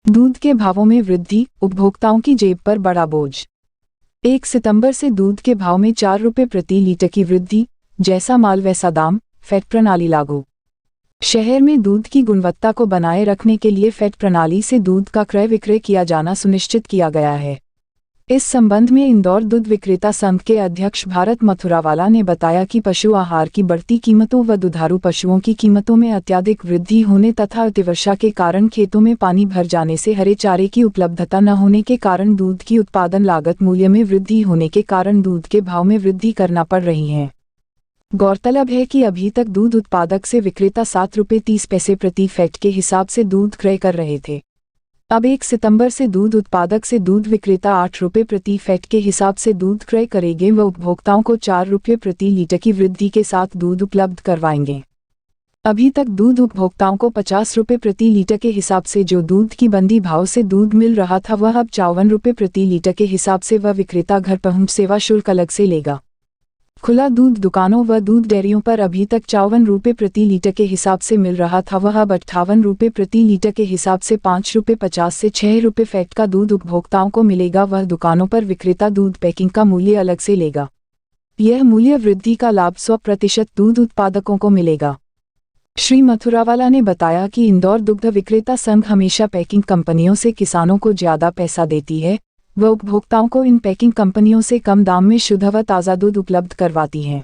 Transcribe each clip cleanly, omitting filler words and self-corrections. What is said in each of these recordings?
दूध के भावों में वृद्धि, उपभोक्ताओं की जेब पर बड़ा बोझ। 1 सितंबर से दूध के भाव में 4 रुपये प्रति लीटर की वृद्धि, जैसा माल वैसा दाम, फैट प्रणाली लागू। शहर में दूध की गुणवत्ता को बनाए रखने के लिए फैट प्रणाली से दूध का क्रय विक्रय किया जाना सुनिश्चित किया गया है। इस संबंध में इंदौर दूध विक्रेता संघ के अध्यक्ष भारत मथुरावाला ने बताया कि पशु आहार की बढ़ती कीमतों व दुधारू पशुओं की कीमतों में अत्यधिक वृद्धि होने तथा अतिवर्षा के कारण खेतों में पानी भर जाने से हरे चारे की उपलब्धता न होने के कारण दूध की उत्पादन लागत मूल्य में वृद्धि होने के कारण दूध के भाव में वृद्धि करना पड़ रही है। गौरतलब है कि अभी तक दूध उत्पादक से विक्रेता 7 रुपये 30 पैसे प्रति फैट के हिसाब से दूध क्रय कर रहे थे। अब 1 सितंबर से दूध उत्पादक से दूध विक्रेता 8 रुपये प्रति फैट के हिसाब से दूध क्रय करेंगे व उपभोक्ताओं को 4 रुपये प्रति लीटर की वृद्धि के साथ दूध उपलब्ध करवाएंगे। अभी तक दूध उपभोक्ताओं को 50 रुपये प्रति लीटर के हिसाब से जो दूध की बंदी भाव से दूध मिल रहा था वह अब 54 रुपये प्रति लीटर के हिसाब से वह विक्रेता घर पहुंच सेवा शुल्क अलग से लेगा। खुला दूध दुकानों व दूध डेयरियों पर अभी तक 54 रुपये प्रति लीटर के हिसाब से मिल रहा था वह अब 58 रुपये प्रति लीटर के हिसाब से 5 रुपये 50 से 6 रुपये फैट का दूध उपभोक्ताओं को मिलेगा। वह दुकानों पर विक्रेता दूध पैकिंग का मूल्य अलग से लेगा। यह मूल्य वृद्धि का लाभ 100% दूध उत्पादकों को मिलेगा। श्री मथुरावाला ने बताया कि इंदौर दुग्ध विक्रेता संघ हमेशा पैकिंग कंपनियों से किसानों को ज्यादा पैसा देती है व उपभोक्ताओं को इन पैकिंग कंपनियों से कम दाम में शुद्ध व ताज़ा दूध उपलब्ध करवाती है।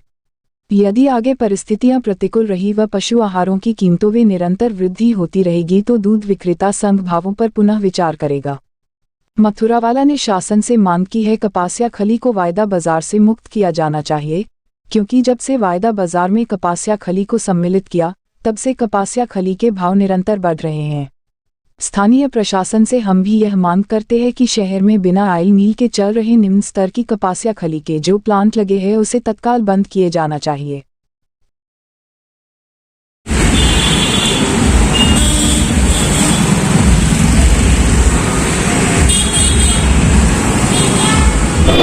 यदि आगे परिस्थितियां प्रतिकूल रही व पशु आहारों की कीमतों में निरंतर वृद्धि होती रहेगी तो दूध विक्रेता संघ भावों पर पुनः विचार करेगा। मथुरावाला ने शासन से मांग की है कपासिया खली को वायदा बाजार से मुक्त किया जाना चाहिए, क्योंकि जब से वायदा बाजार में कपासिया खली को सम्मिलित किया तब से कपासिया खली के भाव निरंतर बढ़ रहे हैं। स्थानीय प्रशासन से हम भी यह मांग करते हैं कि शहर में बिना ऑयल मिल के चल रहे निम्न स्तर की कपासिया खली के जो प्लांट लगे हैं उसे तत्काल बंद किए जाना चाहिए।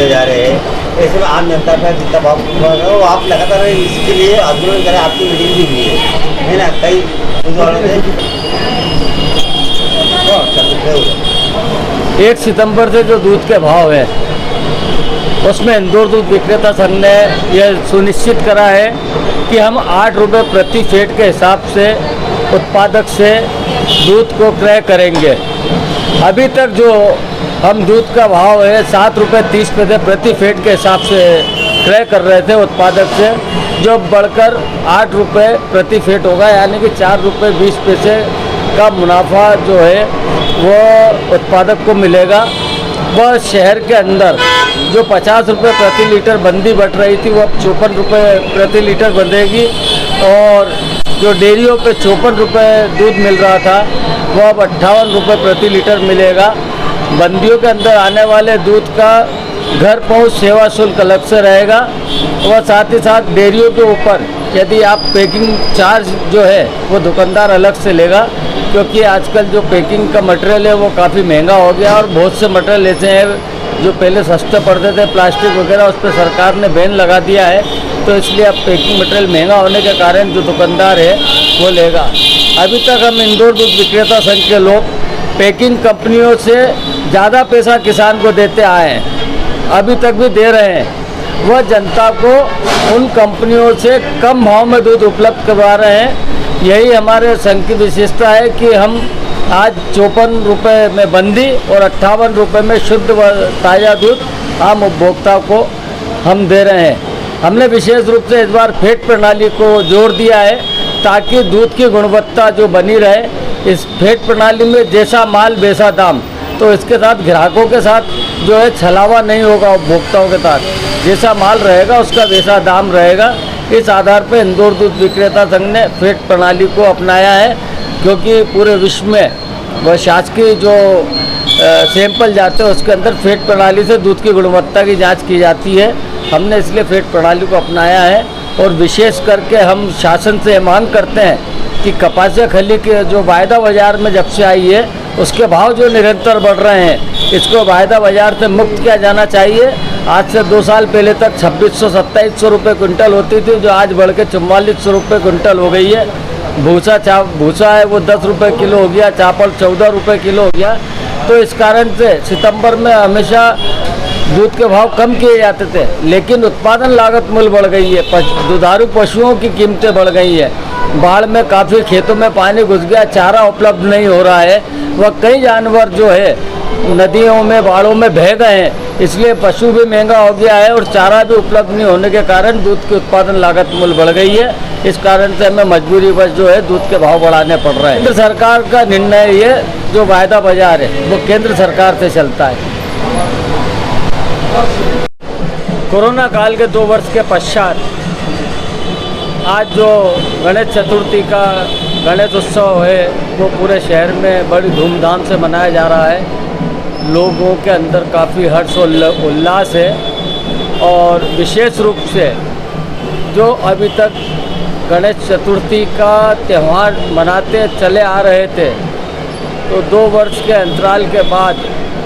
जा रहे हैं ऐसे में आम जनता का जितना भाव वो आप लगातार इसके लिए आंदोलन करें। आपकी मीटिंग भी हुई है ना, कई दूध वालों ने 1 सितंबर से जो दूध के भाव है उसमें इंदौर दूध विक्रेता संघ ने यह सुनिश्चित करा है कि हम 8 रुपये प्रति फैट के हिसाब से उत्पादक से दूध को क्रय करेंगे। अभी तक जो हम दूध का भाव है 7 रुपये 30 पैसे प्रति फैट के हिसाब से क्रय कर रहे थे उत्पादक से, जो बढ़कर 8 रुपये प्रति फैट होगा, यानी कि 4 रुपये 20 पैसे का मुनाफा जो है वो उत्पादक को मिलेगा। वह शहर के अंदर जो 50 रुपये प्रति लीटर बंदी बढ़ रही थी वो अब 54 रुपये प्रति लीटर बंधेगी और जो डेयरियों पे 54 रुपये दूध मिल रहा था वो अब 58 रुपये प्रति लीटर मिलेगा। बंदियों के अंदर आने वाले दूध का घर पहुंच सेवा शुल्क अलग से रहेगा और साथ ही साथ डेयरियों के ऊपर यदि आप पैकिंग चार्ज जो है वो दुकानदार अलग से लेगा, क्योंकि आजकल जो पैकिंग का मटेरियल है वो काफ़ी महंगा हो गया और बहुत से मटेरियल ऐसे हैं जो पहले सस्ते पड़ते थे प्लास्टिक वगैरह, उस पर सरकार ने बैन लगा दिया है, तो इसलिए अब पैकिंग मटेरियल महंगा होने के कारण जो दुकानदार है वो लेगा। अभी तक हम इंदौर दूध विक्रेता संघ के लोग पैकिंग कंपनियों से ज़्यादा पैसा किसान को देते आए हैं, अभी तक भी दे रहे हैं। वह जनता को उन कंपनियों से कम भाव में दूध उपलब्ध करवा रहे हैं। यही हमारे संघ की विशेषता है कि हम आज 54 रुपये में बंदी और 58 रुपये में शुद्ध व ताज़ा दूध आम उपभोक्ता को हम दे रहे हैं। हमने विशेष रूप से इस बार फैट प्रणाली को जोर दिया है ताकि दूध की गुणवत्ता जो बनी रहे। इस फैट प्रणाली में जैसा माल वैसा दाम, तो इसके साथ ग्राहकों के साथ जो है छलावा नहीं होगा, उपभोक्ताओं के साथ जैसा माल रहेगा उसका वैसा दाम रहेगा। इस आधार पर इंदौर दूध विक्रेता संघ ने फैट प्रणाली को अपनाया है, क्योंकि पूरे विश्व में वह शासकीय जो सैंपल जाते हैं उसके अंदर फैट प्रणाली से दूध की गुणवत्ता की जांच की जाती है। हमने इसलिए फैट प्रणाली को अपनाया है और विशेष करके हम शासन से मांग करते हैं कि कपासिया खली के जो वायदा बाजार में जब से आई है उसके भाव जो निरंतर बढ़ रहे हैं, इसको वायदा बाजार से मुक्त किया जाना चाहिए। आज से 2 साल पहले तक 2600-2700 रुपये क्विंटल होती थी, जो आज बढ़ के 4400 रुपये क्विंटल हो गई है। भूसा है वो 10 रुपये किलो हो गया, चावल 14 रुपये किलो हो गया। तो इस कारण से सितंबर में हमेशा दूध के भाव कम किए जाते थे, लेकिन उत्पादन लागत मूल्य बढ़ गई है, दुधारू पशुओं की कीमतें बढ़ गई है, बाढ़ में काफ़ी खेतों में पानी घुस गया, चारा उपलब्ध नहीं हो रहा है, वह कई जानवर जो है नदियों में बाढ़ों में बह गए हैं, इसलिए पशु भी महंगा हो गया है और चारा भी उपलब्ध नहीं होने के कारण दूध की उत्पादन लागत मूल्य बढ़ गई है। इस कारण से हमें मजबूरीवश जो है दूध के भाव बढ़ाने पड़ रहे हैं। केंद्र सरकार का निर्णय ये जो वायदा बाजार है वो केंद्र सरकार से चलता है। कोरोना काल के 2 वर्ष के पश्चात आज जो गणेश चतुर्थी का गणेश उत्सव है वो पूरे शहर में बड़ी धूमधाम से मनाया जा रहा है। लोगों के अंदर काफ़ी हर्ष और उल्लास है और विशेष रूप से जो अभी तक गणेश चतुर्थी का त्यौहार मनाते चले आ रहे थे, तो 2 वर्ष के अंतराल के बाद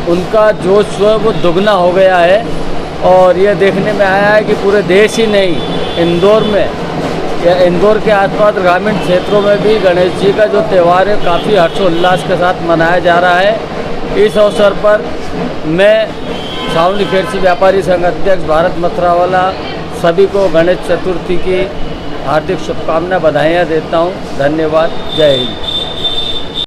उनका जोश जो है वो दुगना हो गया है। और ये देखने में आया है कि पूरे देश ही नहीं, इंदौर में या इंदौर के आसपास ग्रामीण क्षेत्रों में भी गणेश जी का जो त्यौहार है काफ़ी हर्षोल्लास के साथ मनाया जा रहा है। इस अवसर पर मैं छावनी खेड़सी व्यापारी संघ अध्यक्ष भारत मथुरावाला सभी को गणेश चतुर्थी की हार्दिक शुभकामनाएं, बधाइयाँ देता हूँ। धन्यवाद। जय हिंद।